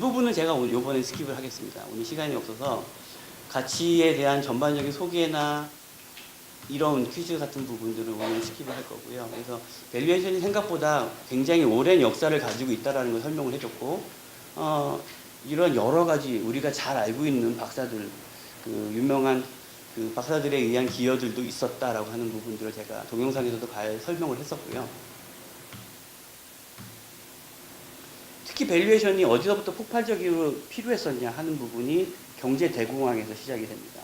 부분은 제가 이번에 스킵을 하겠습니다. 오늘 시간이 없어서 가치에 대한 전반적인 소개나 이런 퀴즈 같은 부분들을 오늘 스킵을 할 거고요. 그래서 밸류에이션이 생각보다 굉장히 오랜 역사를 가지고 있다는 걸 설명을 해줬고, 이런 여러 가지 우리가 잘 알고 있는 박사들, 그 유명한 그 박사들에 의한 기여들도 있었다라고 하는 부분들을 제가 동영상에서도 설명을 했었고요. 특히 밸류에이션이 어디서부터 폭발적으로 필요했었냐 하는 부분이 경제 대공황에서 시작이 됩니다.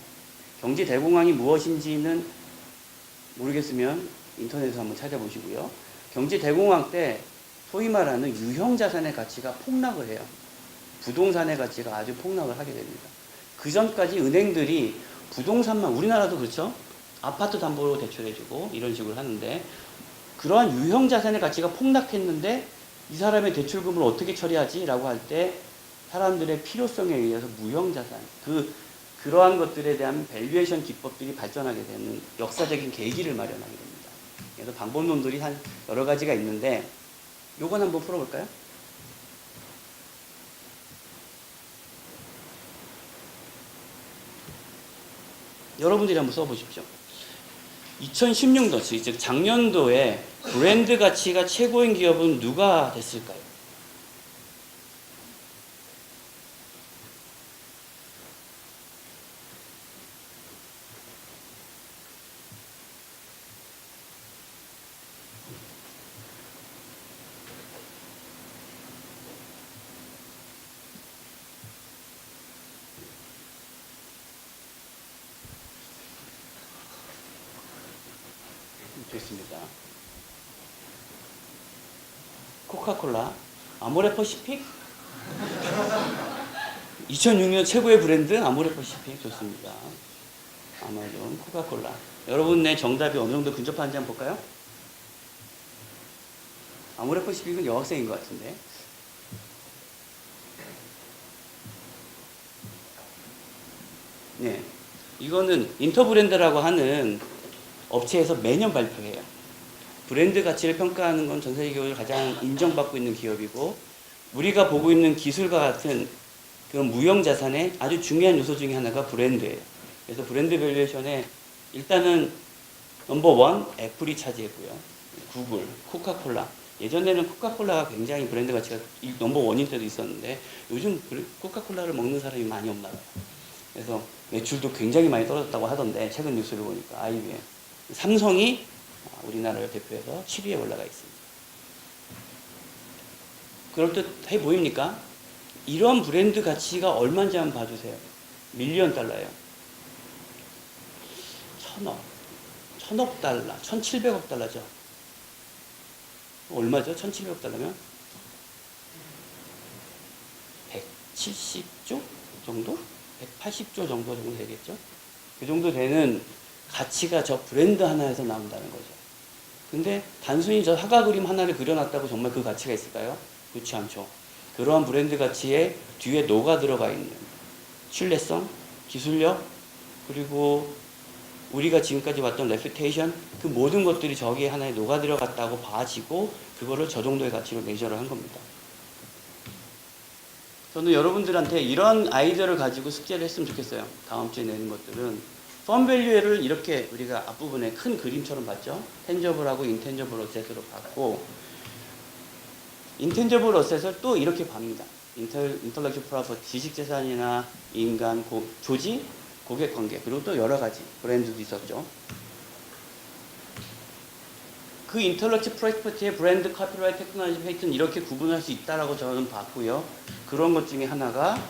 경제 대공황이 무엇인지는 모르겠으면 인터넷에서 한번 찾아보시고요. 경제 대공황 때 소위 말하는 유형 자산의 가치가 폭락을 해요. 부동산의 가치가 아주 폭락을 하게 됩니다. 그 전까지 은행들이 부동산만, 우리나라도 그렇죠? 아파트 담보로 대출해주고 이런 식으로 하는데, 그러한 유형 자산의 가치가 폭락했는데 이 사람의 대출금을 어떻게 처리하지? 라고 할 때 사람들의 필요성에 의해서 무형 자산, 그러한 것들에 대한 밸류에이션 기법들이 발전하게 되는 역사적인 계기를 마련하게 됩니다. 그래서 방법론들이 한 여러 가지가 있는데, 요건 한번 풀어볼까요? 여러분들이 한번 써보십시오. 2016년, 즉 작년도에 브랜드 가치가 최고인 기업은 누가 됐을까요? 됐습니다. 코카콜라, 아모레퍼시픽? 2006년 최고의 브랜드 아모레퍼시픽. 좋습니다. 아마존, 코카콜라. 여러분의 정답이 어느 정도 근접한지 한번 볼까요? 아모레퍼시픽은 여학생인 것 같은데. 네, 이거는 인터브랜드라고 하는 업체에서 매년 발표해요. 브랜드 가치를 평가하는 건 전 세계적으로 가장 인정받고 있는 기업이고, 우리가 보고 있는 기술과 같은 그런 무형 자산의 아주 중요한 요소 중에 하나가 브랜드예요. 그래서 브랜드 밸류에이션에 일단은 넘버 1 애플이 차지했고요. 구글, 코카콜라. 예전에는 코카콜라가 굉장히 브랜드 가치가 넘버 1일 때도 있었는데, 요즘 코카콜라를 먹는 사람이 많이 없나 봐요. 그래서 매출도 굉장히 많이 떨어졌다고 하던데, 최근 뉴스를 보니까 IBM. 삼성이 우리나라를 대표해서 7위에 올라가 있습니다. 그럴듯해 보입니까? 이런 브랜드 가치가 얼마인지 한번 봐주세요. 밀리언 달러예요. 1000억 달러, 1700억 달러죠. 얼마죠? 1700억 달러면 170조 정도? 180조 정도 되겠죠? 그 정도 되는 가치가 저 브랜드 하나에서 나온다는 거죠. 근데 단순히 저 사과 그림 하나를 그려놨다고 정말 그 가치가 있을까요? 그렇지 않죠. 그러한 브랜드 가치에 뒤에 녹아 들어가 있는 신뢰성, 기술력, 그리고 우리가 지금까지 봤던 레퓨테이션, 그 모든 것들이 저기에 하나에 녹아 들어갔다고 봐지고 그거를 저 정도의 가치로 메저를 한 겁니다. 저는 여러분들한테 이런 아이디어를 가지고 숙제를 했으면 좋겠어요. 다음 주에 내는 것들은 펀 밸류를 이렇게 우리가 앞부분에 큰 그림처럼 봤죠. 텐저블하고 인텐저블 어셋으로 봤고, 인텐저블 어셋을 또 이렇게 봅니다. 인텔렉츄얼 프로퍼티, 지식재산이나 인간, 조직, 고객관계, 그리고 또 여러 가지 브랜드도 있었죠. 그 인텔렉츄얼 프로퍼티의 브랜드, 카피라이트, 테크놀로지, 페이튼 이렇게 구분할 수 있다라고 저는 봤고요. 그런 것 중에 하나가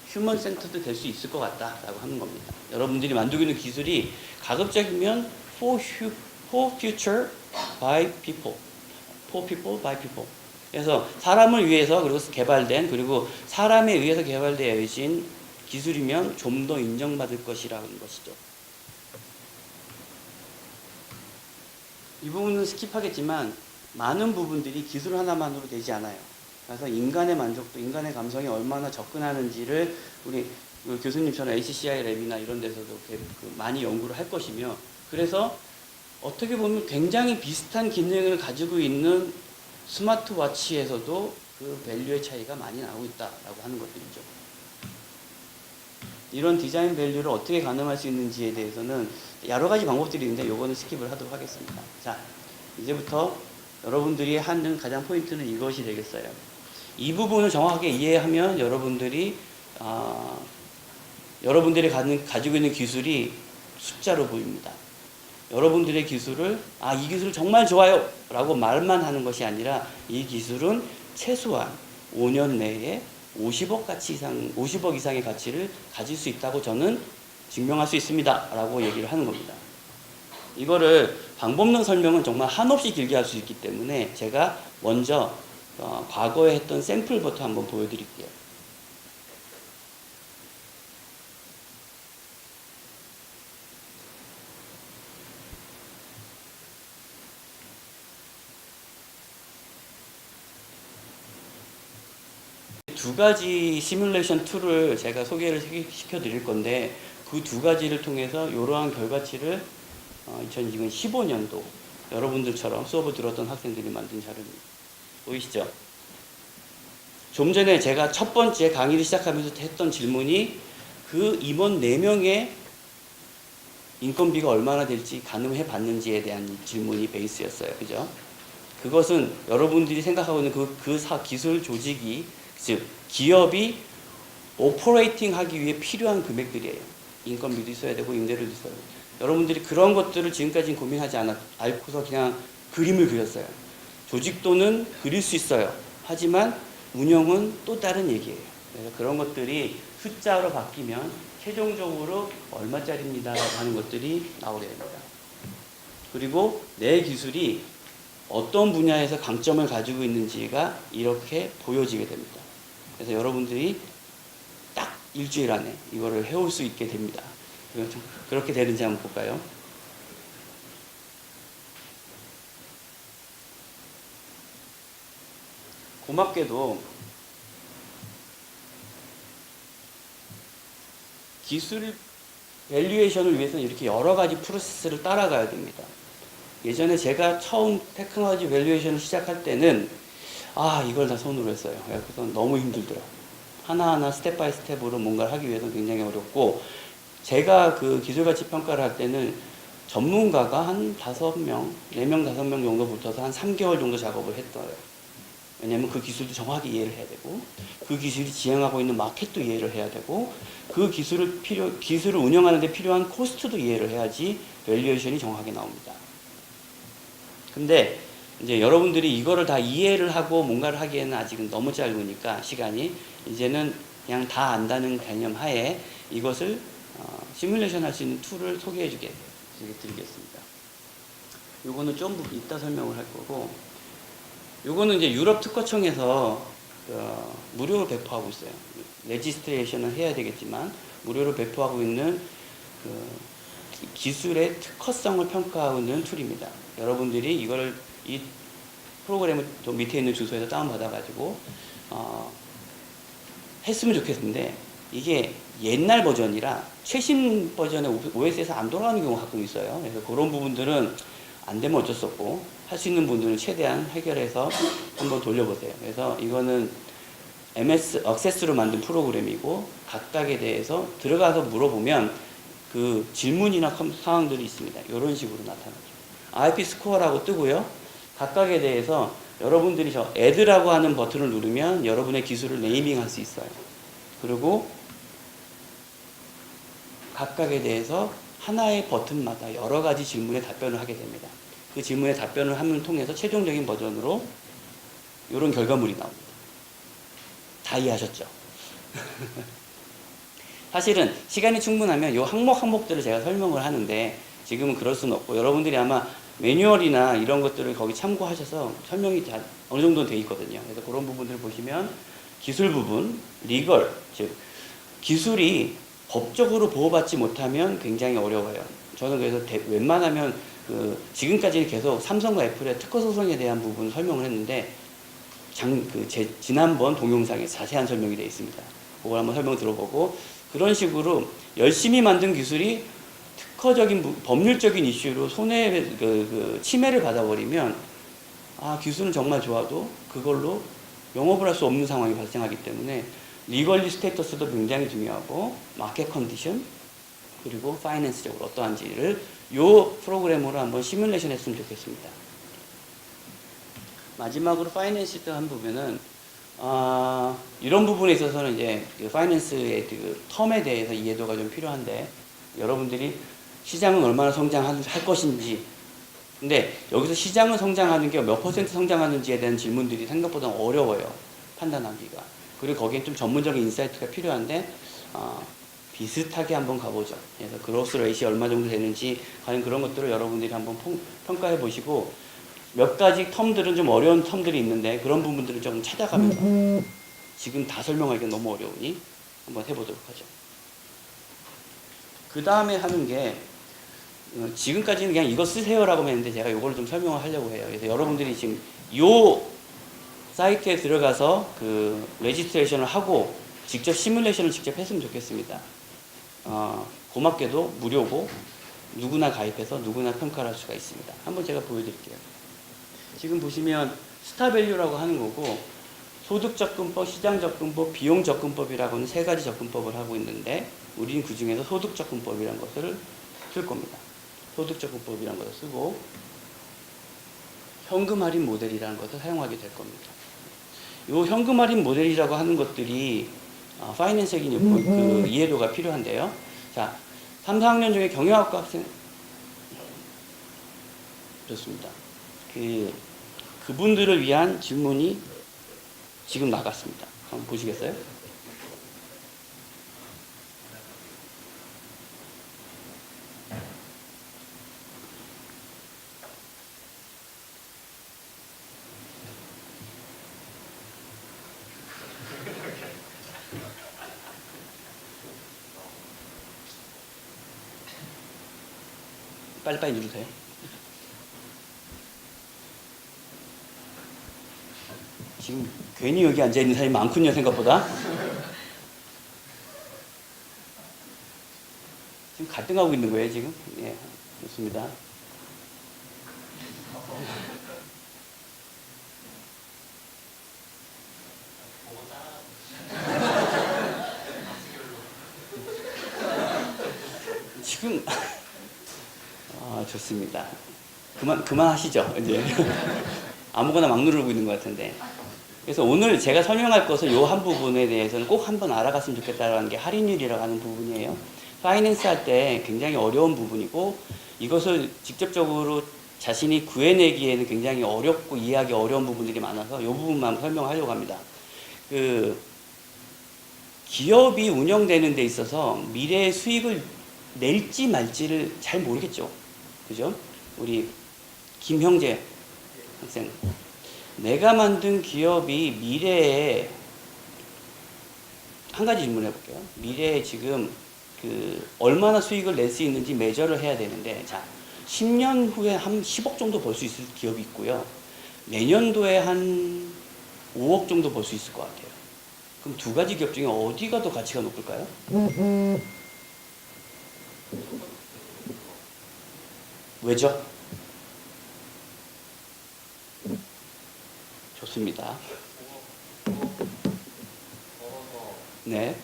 휴먼 센터드 될 수 있을 것 같다라고 하는 겁니다. 여러분들이 만들고 있는 기술이 가급적이면 for future by people, for people by people. 그래서 사람을 위해서 그리고 개발된, 그리고 사람에 의해서 개발되어진 기술이면 좀 더 인정받을 것이라는 것이죠. 이 부분은 스킵하겠지만 많은 부분들이 기술 하나만으로 되지 않아요. 그래서 인간의 만족도, 인간의 감성에 얼마나 접근하는지를 우리 교수님처럼 HCI 랩이나 이런 데서도 많이 연구를 할 것이며, 그래서 어떻게 보면 굉장히 비슷한 기능을 가지고 있는 스마트워치에서도 그 밸류의 차이가 많이 나고 있다라고 하는 것들이죠. 이런 디자인 밸류를 어떻게 가늠할 수 있는지에 대해서는 여러 가지 방법들이 있는데 요거는 스킵을 하도록 하겠습니다. 자, 이제부터 여러분들이 하는 가장 포인트는 이것이 되겠어요. 이 부분을 정확하게 이해하면 여러분들이 가지고 있는 기술이 숫자로 보입니다. 여러분들의 기술을 이 기술 정말 좋아요 라고 말만 하는 것이 아니라 이 기술은 최소한 5년 내에 50억 이상의 가치를 가질 수 있다고 저는 증명할 수 있습니다 라고 얘기를 하는 겁니다. 이거를 방법론 설명은 정말 한없이 길게 할 수 있기 때문에 제가 먼저 과거에 했던 샘플부터 한번 보여드릴게요. 두 가지 시뮬레이션 툴을 제가 소개를 시켜 드릴 건데 그 두 가지를 통해서 이러한 결과치를 2015년도 여러분들처럼 수업을 들었던 학생들이 만든 자료입니다. 보이시죠? 좀 전에 제가 첫 번째 강의를 시작하면서 했던 질문이 그 임원 4명의 인건비가 얼마나 될지 가늠해 봤는지에 대한 질문이 베이스였어요. 그죠? 그것은 여러분들이 생각하고 있는 기술 조직이, 즉 기업이 오퍼레이팅 하기 위해 필요한 금액들이에요. 인건비도 있어야 되고 임대료도 있어야 되고. 여러분들이 그런 것들을 지금까지 고민하지 않고서 그냥 그림을 그렸어요. 조직도는 그릴 수 있어요. 하지만 운영은 또 다른 얘기예요. 그래서 그런 것들이 숫자로 바뀌면 최종적으로 얼마짜리입니다 하는 것들이 나오게 됩니다. 그리고 내 기술이 어떤 분야에서 강점을 가지고 있는지가 이렇게 보여지게 됩니다. 그래서 여러분들이 딱 일주일 안에 이거를 해올 수 있게 됩니다. 그렇게 되는지 한번 볼까요? 고맙게도 기술 밸류에이션을 위해서는 이렇게 여러 가지 프로세스를 따라가야 됩니다. 예전에 제가 처음 테크놀로지 밸류에이션을 시작할 때는 이걸 다 손으로 했어요. 그래서 너무 힘들더라고요. 하나하나 스텝 바이 스텝으로 뭔가를 하기 위해서는 굉장히 어렵고, 제가 그 기술가치 평가를 할 때는 전문가가 한 5명, 4명, 5명 정도 붙어서 한 3개월 정도 작업을 했어요. 왜냐면 그 기술도 정확히 이해를 해야 되고, 그 기술이 지향하고 있는 마켓도 이해를 해야 되고, 그 기술을 운영하는 데 필요한 코스트도 이해를 해야지 밸류에이션이 정확하게 나옵니다. 근데 이제 여러분들이 이거를 다 이해를 하고 뭔가를 하기에는 아직은 너무 짧으니까 시간이, 이제는 그냥 다 안다는 개념 하에 이것을 시뮬레이션 할 수 있는 툴을 소개해 드리겠습니다. 요거는 좀 이따 설명을 할 거고, 요거는 이제 유럽 특허청에서 무료로 배포하고 있어요. 레지스트레이션은 해야 되겠지만 무료로 배포하고 있는 기술의 특허성을 평가하는 툴입니다. 여러분들이 이 프로그램을 좀 밑에 있는 주소에서 다운받아가지고 했으면 좋겠는데, 이게 옛날 버전이라 최신 버전의 OS에서 안 돌아가는 경우가 가끔 있어요. 그래서 그런 부분들은 안 되면 어쩔 수 없고, 할 수 있는 분들은 최대한 해결해서 한번 돌려보세요. 그래서 이거는 MS 액세스로 만든 프로그램이고, 각각에 대해서 들어가서 물어보면 그 질문이나 상황들이 있습니다. 이런 식으로 나타나죠. IP 스코어라고 뜨고요. 각각에 대해서 여러분들이 저 add라고 하는 버튼을 누르면 여러분의 기술을 네이밍할 수 있어요. 그리고 각각에 대해서 하나의 버튼마다 여러 가지 질문에 답변을 하게 됩니다. 그 질문에 답변을 하면 통해서 최종적인 버전으로 이런 결과물이 나옵니다. 다 이해하셨죠? 사실은 시간이 충분하면 이 항목들을 제가 설명을 하는데 지금은 그럴 수는 없고, 여러분들이 아마 매뉴얼이나 이런 것들을 거기 참고하셔서 설명이 다 어느 정도 돼 있거든요. 그래서 그런 부분들을 보시면 기술 부분, 리걸, 즉 기술이 법적으로 보호받지 못하면 굉장히 어려워요. 저는 그래서 웬만하면 지금까지 계속 삼성과 애플의 특허 소송에 대한 부분 설명을 했는데, 지난번 동영상에 자세한 설명이 되어 있습니다. 그걸 한번 설명 들어보고, 그런 식으로 열심히 만든 기술이 특허적인 법률적인 이슈로 침해를 받아버리면 기술은 정말 좋아도 그걸로 영업을 할 수 없는 상황이 발생하기 때문에 리걸리 스테이터스도 굉장히 중요하고 마켓 컨디션 그리고 파이낸스적으로 어떠한지를 요 프로그램으로 한번 시뮬레이션 했으면 좋겠습니다. 마지막으로 파이낸스 한 부분은 이런 부분에 있어서는 이제 그 파이낸스의 그 텀에 대해서 이해도가 좀 필요한데 여러분들이 시장은 얼마나 성장할 것인지 근데 여기서 시장은 성장하는 게 몇 퍼센트 성장하는지에 대한 질문들이 생각보다 어려워요. 판단하기가. 그리고 거기엔 좀 전문적인 인사이트가 필요한데 비슷하게 한번 가보죠. 그래서 그로스 레이시 얼마 정도 되는지 과연 그런 것들을 여러분들이 한번 평가해 보시고 몇 가지 텀들은 좀 어려운 텀들이 있는데 그런 부분들을 좀 찾아가면서 지금 다 설명하기가 너무 어려우니 한번 해보도록 하죠. 그 다음에 하는 게 지금까지는 그냥 이거 쓰세요라고 했는데 제가 이걸 좀 설명을 하려고 해요. 그래서 여러분들이 지금 요 사이트에 들어가서 그 레지스트레이션을 하고 직접 시뮬레이션을 직접 했으면 좋겠습니다. 고맙게도 무료고 누구나 가입해서 누구나 평가를 할 수가 있습니다. 한번 제가 보여드릴게요. 지금 보시면 스타밸류라고 하는 거고 소득접근법, 시장접근법, 비용접근법이라고는 세 가지 접근법을 하고 있는데 우리는 그 중에서 소득접근법이라는 것을 쓸 겁니다. 소득접근법이라는 것을 쓰고 현금 할인 모델이라는 것을 사용하게 될 겁니다. 이 현금 할인 모델이라고 하는 것들이 파이낸스적인 그 이해도가 필요한데요. 자, 3, 4학년 중에 경영학과 학생 좋습니다. 그분들을 위한 질문이 지금 나갔습니다. 한번 보시겠어요? 빨리빨리 누르세요. 지금 괜히 여기 앉아있는 사람이 많군요, 생각보다. 지금 갈등하고 있는 거예요, 지금? 예, 좋습니다. 지금, 좋습니다. 그만하시죠, 이제. 아무거나 막 누르고 있는 것 같은데. 그래서 오늘 제가 설명할 것을 요 한 부분에 대해서는 꼭 한번 알아갔으면 좋겠다는 게 할인율이라고 하는 부분이에요. 파이낸스 할 때 굉장히 어려운 부분이고 이것을 직접적으로 자신이 구해내기에는 굉장히 어렵고 이해하기 어려운 부분들이 많아서 이 부분만 설명하려고 합니다. 기업이 운영되는 데 있어서 미래의 수익을 낼지 말지를 잘 모르겠죠. 그죠? 우리 김형재 학생. 내가 만든 기업이 미래에 한 가지 질문 해볼게요. 미래에 지금 얼마나 수익을 낼 수 있는지 매저를 해야 되는데, 자, 10년 후에 한 10억 정도 벌 수 있을 기업이 있고요. 내년도에 한 5억 정도 벌 수 있을 것 같아요. 그럼 두 가지 기업 중에 어디가 더 가치가 높을까요? 왜죠? 좋습니다. 네.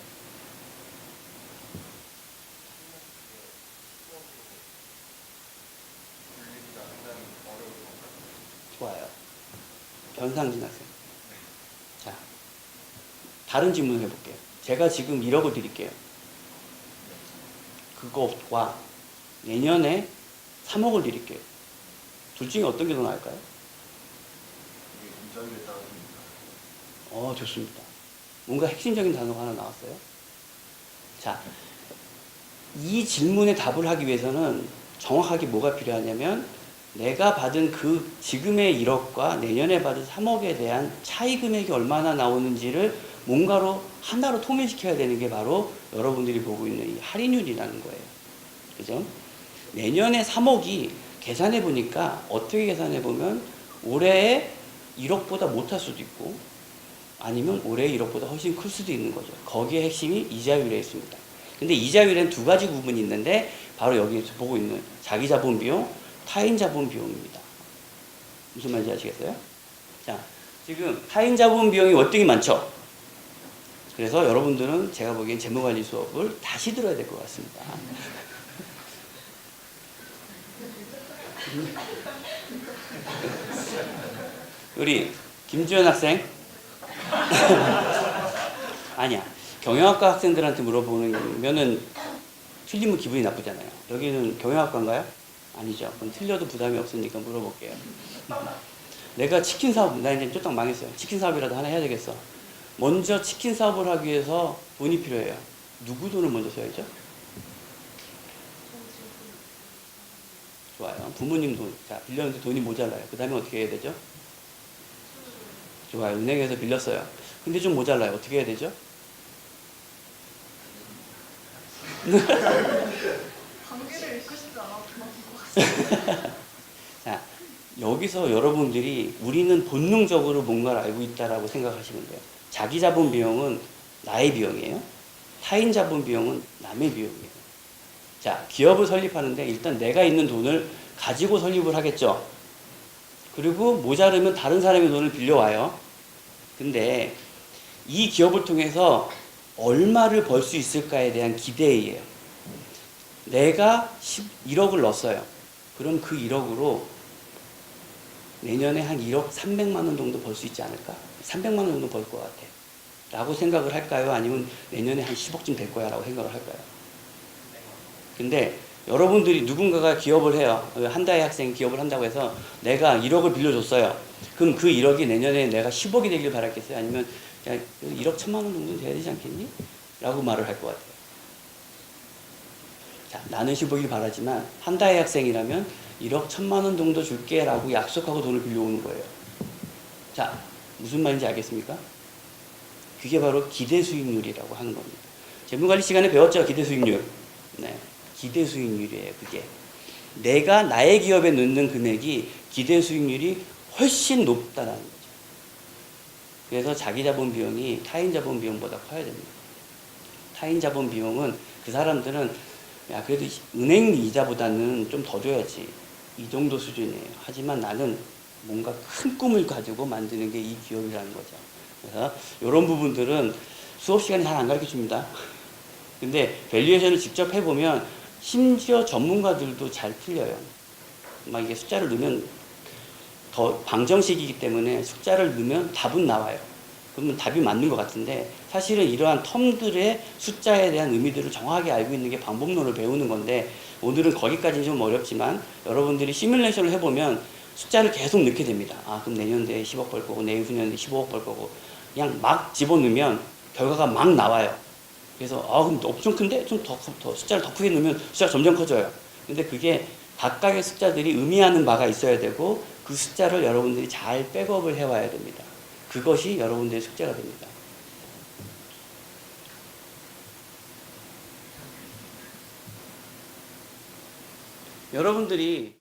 좋아요. 변상진 학생. 자, 다른 질문을 해볼게요. 제가 지금 1억을 드릴게요. 그것과 내년에 3억을 드릴게요. 둘 중에 어떤 게 더 나을까요? 좋습니다. 뭔가 핵심적인 단어가 하나 나왔어요. 자, 이 질문에 답을 하기 위해서는 정확하게 뭐가 필요하냐면 내가 받은 그 지금의 1억과 내년에 받은 3억에 대한 차이 금액이 얼마나 나오는지를 뭔가로 하나로 통일시켜야 되는 게 바로 여러분들이 보고 있는 이 할인율이라는 거예요. 그죠? 내년에 3억이 계산해 보니까 어떻게 계산해 보면 올해에 1억보다 못할 수도 있고 아니면 올해 1억보다 훨씬 클 수도 있는 거죠. 거기에 핵심이 이자율에 있습니다. 근데 이자율에는 두 가지 부분이 있는데 바로 여기에서 보고 있는 자기 자본 비용, 타인 자본 비용입니다. 무슨 말인지 아시겠어요? 자, 지금 타인 자본 비용이 월등히 많죠. 그래서 여러분들은 제가 보기엔 재무관리 수업을 다시 들어야 될 것 같습니다. 우리 김주현 학생 아니야. 경영학과 학생들한테 물어보면은 틀리면 기분이 나쁘잖아요. 여기는 경영학과인가요? 아니죠. 그럼 틀려도 부담이 없으니까 물어볼게요. 내가 치킨 사업, 나 이제 쫄딱 망했어요. 치킨 사업이라도 하나 해야 되겠어. 먼저 치킨 사업을 하기 위해서 돈이 필요해요. 누구 돈을 먼저 써야죠? 좋아요. 부모님 돈. 자, 빌렸는데 돈이 모자라요. 그 다음에 어떻게 해야 되죠? 좋아요. 은행에서 빌렸어요. 근데 좀 모자라요. 어떻게 해야 되죠? 관계를 읽고 싶지 않아서 그만. 자, 여기서 여러분들이 우리는 본능적으로 뭔가를 알고 있다라고 생각하시면 돼요. 자기 자본 비용은 나의 비용이에요. 타인 자본 비용은 남의 비용이에요. 자, 기업을 설립하는데 일단 내가 있는 돈을 가지고 설립을 하겠죠. 그리고 모자르면 다른 사람의 돈을 빌려와요. 근데 이 기업을 통해서 얼마를 벌 수 있을까에 대한 기대예요. 내가 1억을 넣었어요. 그럼 그 1억으로 내년에 한 1억 300만 원 정도 벌 수 있지 않을까? 300만 원 정도 벌 것 같아. 라고 생각을 할까요? 아니면 내년에 한 10억쯤 될 거야 라고 생각을 할까요? 근데 여러분들이 누군가가 기업을 해요. 한다의 학생이 기업을 한다고 해서 내가 1억을 빌려줬어요. 그럼 그 1억이 내년에 내가 10억이 되길 바랐겠어요? 아니면 그냥 1억 1천만 원 정도 돼야 되지 않겠니? 라고 말을 할 것 같아요. 자, 나는 10억이길 바라지만 한다의 학생이라면 1억 1천만 원 정도 줄게 라고 약속하고 돈을 빌려오는 거예요. 자, 무슨 말인지 알겠습니까? 그게 바로 기대 수익률이라고 하는 겁니다. 재무관리 시간에 배웠죠? 기대 수익률. 네. 기대 수익률이에요, 그게. 내가 나의 기업에 넣는 금액이 기대 수익률이 훨씬 높다는 거죠. 그래서 자기 자본 비용이 타인 자본 비용보다 커야 됩니다. 타인 자본 비용은 그 사람들은 야, 그래도 은행 이자보다는 좀 더 줘야지. 이 정도 수준이에요. 하지만 나는 뭔가 큰 꿈을 가지고 만드는 게 이 기업이라는 거죠. 그래서 이런 부분들은 수업 시간에 잘 안 가르쳐 줍니다. 근데 밸류에이션을 직접 해보면 심지어 전문가들도 잘 틀려요. 막 이게 숫자를 넣으면 더 방정식이기 때문에 숫자를 넣으면 답은 나와요. 그러면 답이 맞는 것 같은데 사실은 이러한 텀들의 숫자에 대한 의미들을 정확하게 알고 있는 게 방법론을 배우는 건데 오늘은 거기까지는 좀 어렵지만 여러분들이 시뮬레이션을 해보면 숫자를 계속 넣게 됩니다. 아, 그럼 내년도에 10억 벌 거고 내후년에 15억 벌 거고 그냥 막 집어넣으면 결과가 막 나와요. 그래서 그럼 엄청 큰데? 좀 더 숫자를 더 크게 넣으면 숫자가 점점 커져요. 근데 그게 각각의 숫자들이 의미하는 바가 있어야 되고 그 숫자를 여러분들이 잘 백업을 해와야 됩니다. 그것이 여러분들의 숙제가 됩니다. 여러분들이